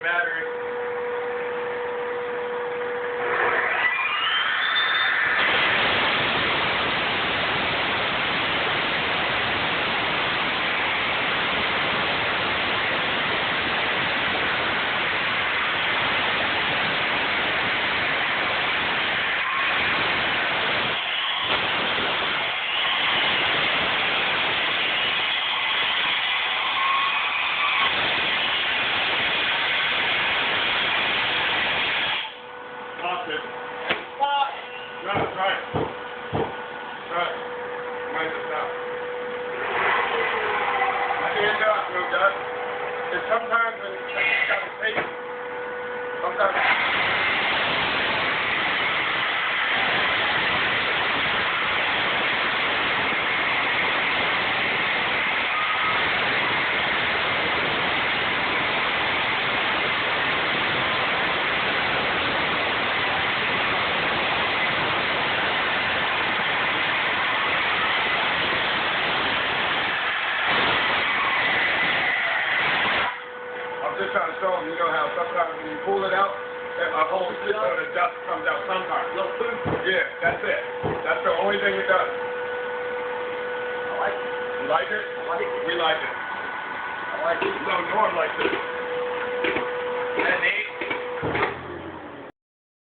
Battery. Lost it. No, try it. Try it. Might just stop. I can't do it, moved up. It's sometimes when you gotta take, sometimes. Just trying to show them, you know how sometimes when you pull it out, a whole shit load of dust comes out sometimes. Yeah, that's it. That's the only thing it does. I like it. You like it? I like it. We like it. I like it. No, Norm likes it. And